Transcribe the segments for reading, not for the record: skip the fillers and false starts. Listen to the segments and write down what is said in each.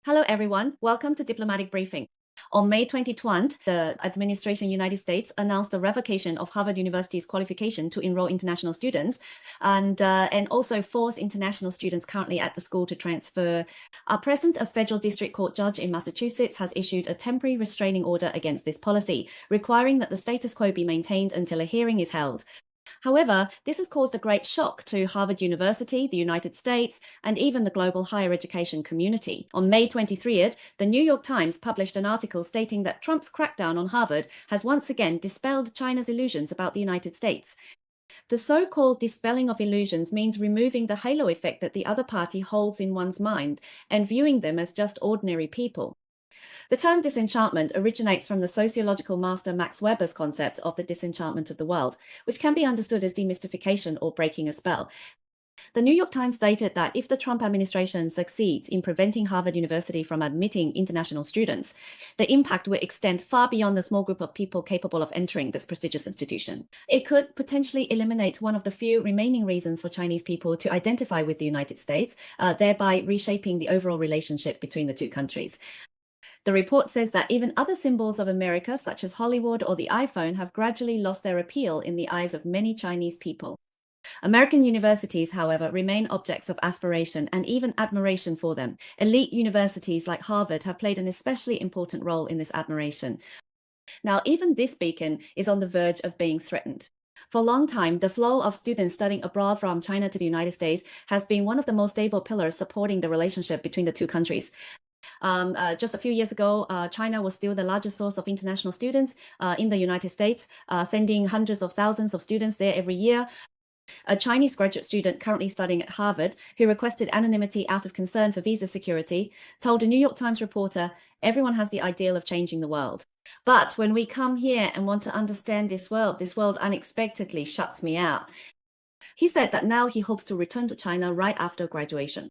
Hello, everyone. Welcome to Diplomatic Briefing. On May 2020, the administration United States announced the revocation of Harvard University's qualification to enroll international students and also force international students currently at the school to transfer. Our present, a federal district court judge in Massachusetts, has issued a temporary restraining order against this policy, requiring that the status quo be maintained until a hearing is held. However, this has caused a great shock to Harvard University, the United States, and even the global higher education community. On May 23rd, the New York Times published an article stating that Trump's crackdown on Harvard has once again dispelled China's illusions about the United States. The so-called dispelling of illusions means removing the halo effect that the other party holds in one's mind and viewing them as just ordinary people. The term disenchantment originates from the sociological master Max Weber's concept of the disenchantment of the world, which can be understood as demystification or breaking a spell. The New York Times stated that if the Trump administration succeeds in preventing Harvard University from admitting international students, the impact will extend far beyond the small group of people capable of entering this prestigious institution. It could potentially eliminate one of the few remaining reasons for Chinese people to identify with the United States, thereby reshaping the overall relationship between the two countries. The report says that even other symbols of America, such as Hollywood or the iPhone, have gradually lost their appeal in the eyes of many Chinese people. American universities, however, remain objects of aspiration and even admiration for them. Elite universities like Harvard have played an especially important role in this admiration. Now, even this beacon is on the verge of being threatened. For a long time, the flow of students studying abroad from China to the United States has been one of the most stable pillars supporting the relationship between the two countries. Just a few years ago, China was still the largest source of international students in the United States, sending hundreds of thousands of students there every year. A Chinese graduate student currently studying at Harvard, who requested anonymity out of concern for visa security, told a New York Times reporter, "Everyone has the ideal of changing the world. But when we come here and want to understand this world unexpectedly shuts me out." He said that now he hopes to return to China right after graduation.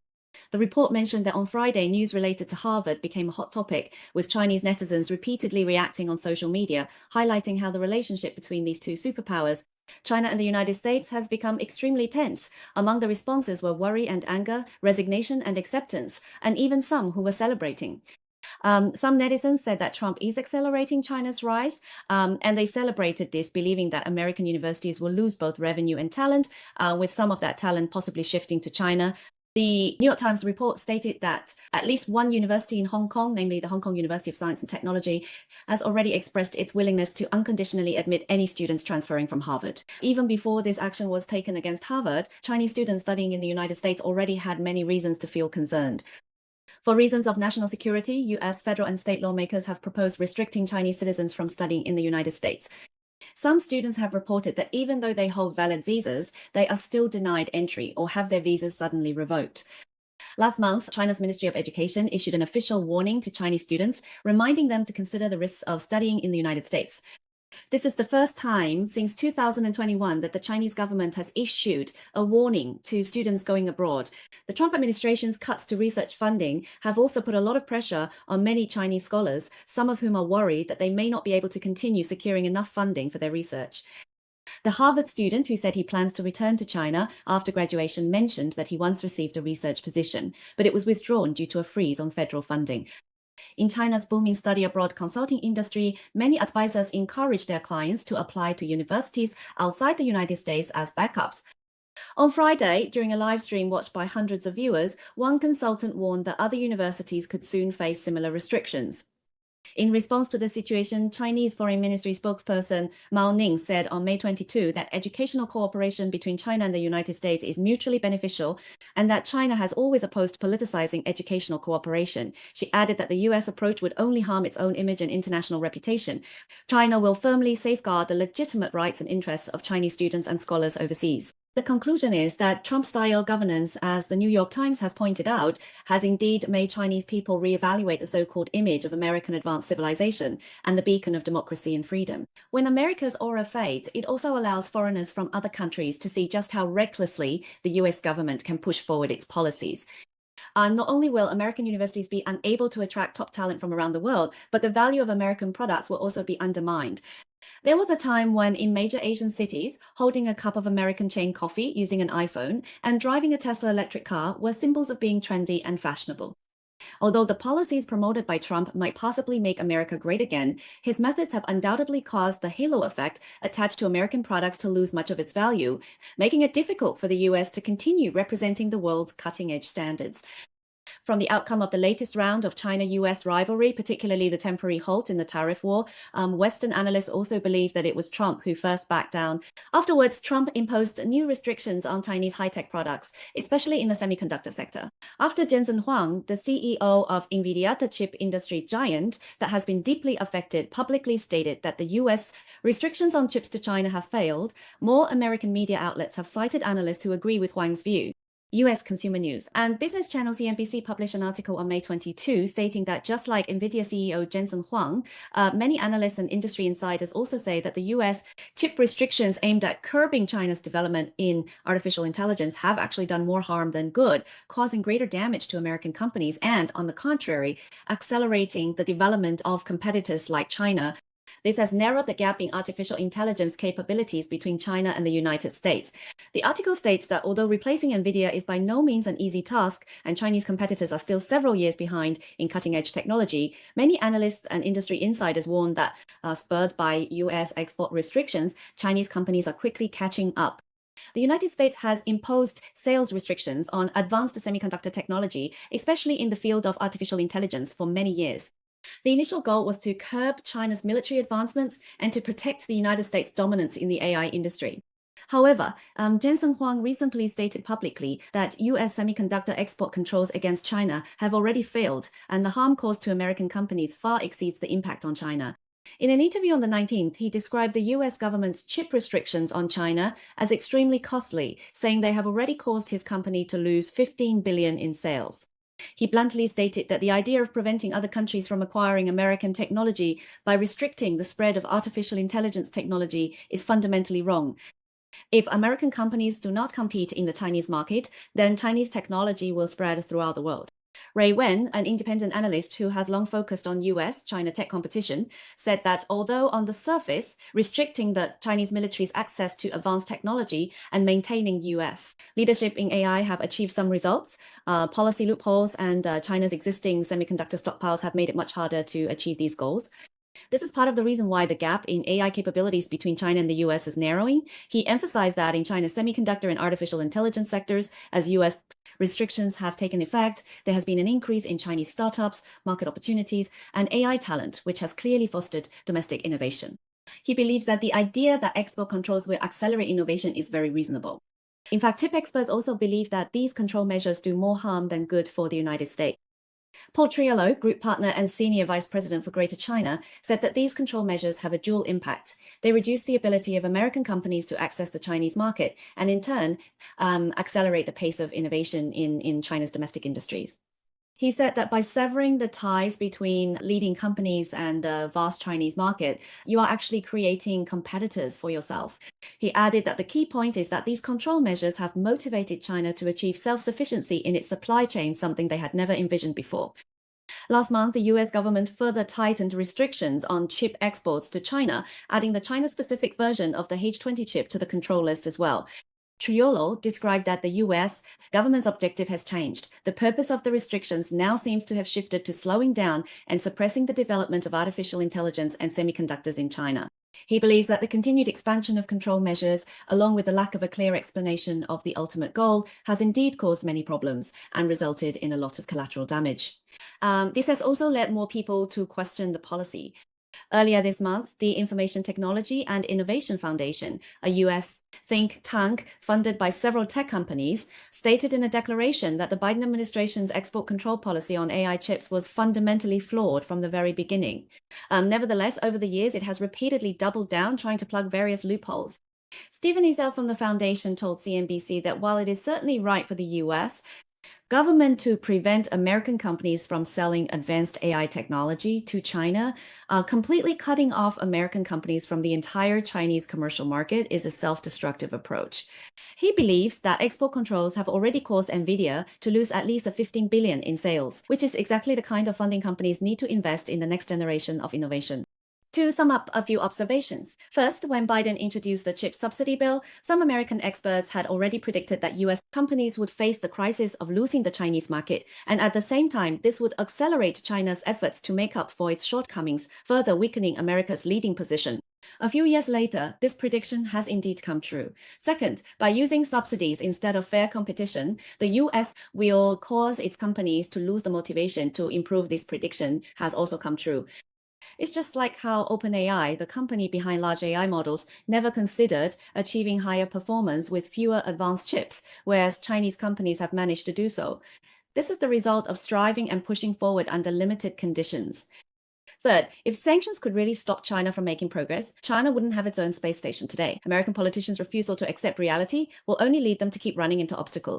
The report mentioned that on Friday, news related to Harvard became a hot topic, with Chinese netizens repeatedly reacting on social media, highlighting how the relationship between these two superpowers, China and the United States, has become extremely tense. Among the responses were worry and anger, resignation and acceptance, and even some who were celebrating. Some netizens said that Trump is accelerating China's rise, and they celebrated this, believing that American universities will lose both revenue and talent, with some of that talent possibly shifting to China. The New York Times report stated that at least one university in Hong Kong, namely the Hong Kong University of Science and Technology, has already expressed its willingness to unconditionally admit any students transferring from Harvard. Even before this action was taken against Harvard, Chinese students studying in the United States already had many reasons to feel concerned. For reasons of national security, U.S. federal and state lawmakers have proposed restricting Chinese citizens from studying in the United States. Some students have reported that even though they hold valid visas, they are still denied entry or have their visas suddenly revoked. Last month, China's Ministry of Education issued an official warning to Chinese students, reminding them to consider the risks of studying in the United States. This is the first time since 2021 that the Chinese government has issued a warning to students going abroad. The Trump administration's cuts to research funding have also put a lot of pressure on many Chinese scholars, some of whom are worried that they may not be able to continue securing enough funding for their research. The Harvard student who said he plans to return to China after graduation mentioned that he once received a research position, but it was withdrawn due to a freeze on federal funding. In China's booming study abroad consulting industry, many advisors encourage their clients to apply to universities outside the United States as backups. On Friday, during a live stream watched by hundreds of viewers, one consultant warned that other universities could soon face similar restrictions. In response to the situation, Chinese Foreign Ministry spokesperson Mao Ning said on May 22 that educational cooperation between China and the United States is mutually beneficial and that China has always opposed politicizing educational cooperation. She added that the U.S. approach would only harm its own image and international reputation. China will firmly safeguard the legitimate rights and interests of Chinese students and scholars overseas. The conclusion is that Trump-style governance, as the New York Times has pointed out, has indeed made Chinese people reevaluate the so-called image of American advanced civilization and the beacon of democracy and freedom. When America's aura fades, it also allows foreigners from other countries to see just how recklessly the US government can push forward its policies. Not only will American universities be unable to attract top talent from around the world, but the value of American products will also be undermined. There was a time when in major Asian cities, holding a cup of American chain coffee using an iPhone and driving a Tesla electric car were symbols of being trendy and fashionable. Although the policies promoted by Trump might possibly make America great again, his methods have undoubtedly caused the halo effect attached to American products to lose much of its value, making it difficult for the US to continue representing the world's cutting-edge standards. From the outcome of the latest round of China-US rivalry, particularly the temporary halt in the tariff war, Western analysts also believe that it was Trump who first backed down. Afterwards, Trump imposed new restrictions on Chinese high-tech products, especially in the semiconductor sector. After Jensen Huang, the CEO of NVIDIA, the chip industry giant that has been deeply affected, publicly stated that the US restrictions on chips to China have failed, more American media outlets have cited analysts who agree with Huang's view. US consumer news. And business channel CNBC published an article on May 22 stating that just like NVIDIA CEO Jensen Huang, many analysts and industry insiders also say that the US chip restrictions aimed at curbing China's development in artificial intelligence have actually done more harm than good, causing greater damage to American companies and, on the contrary, accelerating the development of competitors like China. This has narrowed the gap in artificial intelligence capabilities between China and the United States. The article states that although replacing NVIDIA is by no means an easy task, and Chinese competitors are still several years behind in cutting-edge technology, many analysts and industry insiders warn that, spurred by US export restrictions, Chinese companies are quickly catching up. The United States has imposed sales restrictions on advanced semiconductor technology, especially in the field of artificial intelligence, for many years. The initial goal was to curb China's military advancements and to protect the United States' dominance in the AI industry. However, Jensen Huang recently stated publicly that US semiconductor export controls against China have already failed, and the harm caused to American companies far exceeds the impact on China. In an interview on the 19th, he described the US government's chip restrictions on China as extremely costly, saying they have already caused his company to lose $15 billion in sales. He bluntly stated that the idea of preventing other countries from acquiring American technology by restricting the spread of artificial intelligence technology is fundamentally wrong. If American companies do not compete in the Chinese market, then Chinese technology will spread throughout the world. Ray Wen, an independent analyst who has long focused on US-China tech competition, said that although on the surface, restricting the Chinese military's access to advanced technology and maintaining US leadership in AI have achieved some results, policy loopholes and China's existing semiconductor stockpiles have made it much harder to achieve these goals. This is part of the reason why the gap in AI capabilities between China and the US is narrowing. He emphasized that in China's semiconductor and artificial intelligence sectors, as US restrictions have taken effect, there has been an increase in Chinese startups, market opportunities, and AI talent, which has clearly fostered domestic innovation. He believes that the idea that export controls will accelerate innovation is very reasonable. In fact, chip experts also believe that these control measures do more harm than good for the United States. Paul Triolo, group partner and senior vice president for Greater China, said that these control measures have a dual impact. They reduce the ability of American companies to access the Chinese market and, in turn, accelerate the pace of innovation in China's domestic industries. He said that by severing the ties between leading companies and the vast Chinese market, you are actually creating competitors for yourself. He added that the key point is that these control measures have motivated China to achieve self-sufficiency in its supply chain, something they had never envisioned before. Last month, the US government further tightened restrictions on chip exports to China, adding the China-specific version of the H20 chip to the control list as well. Triolo described that the US government's objective has changed. The purpose of the restrictions now seems to have shifted to slowing down and suppressing the development of artificial intelligence and semiconductors in China. He believes that the continued expansion of control measures, along with the lack of a clear explanation of the ultimate goal, has indeed caused many problems and resulted in a lot of collateral damage. This has also led more people to question the policy. Earlier this month, the Information Technology and Innovation Foundation, a US think tank funded by several tech companies, stated in a declaration that the Biden administration's export control policy on AI chips was fundamentally flawed from the very beginning. Nevertheless, over the years, it has repeatedly doubled down, trying to plug various loopholes. Stephen Ezel from the foundation told CNBC that while it is certainly right for the US government to prevent American companies from selling advanced AI technology to China, completely cutting off American companies from the entire Chinese commercial market is a self-destructive approach. He believes that export controls have already caused NVIDIA to lose at least $15 billion in sales, which is exactly the kind of funding companies need to invest in the next generation of innovation. To sum up a few observations. First, when Biden introduced the chip subsidy bill, some American experts had already predicted that U.S. companies would face the crisis of losing the Chinese market, and at the same time, this would accelerate China's efforts to make up for its shortcomings, further weakening America's leading position. A few years later, this prediction has indeed come true. Second, by using subsidies instead of fair competition, the U.S. will cause its companies to lose the motivation to improve. This prediction has also come true. It's just like how OpenAI, the company behind large AI models, never considered achieving higher performance with fewer advanced chips, whereas Chinese companies have managed to do so. This is the result of striving and pushing forward under limited conditions. Third, if sanctions could really stop China from making progress, China wouldn't have its own space station today. American politicians' refusal to accept reality will only lead them to keep running into obstacles.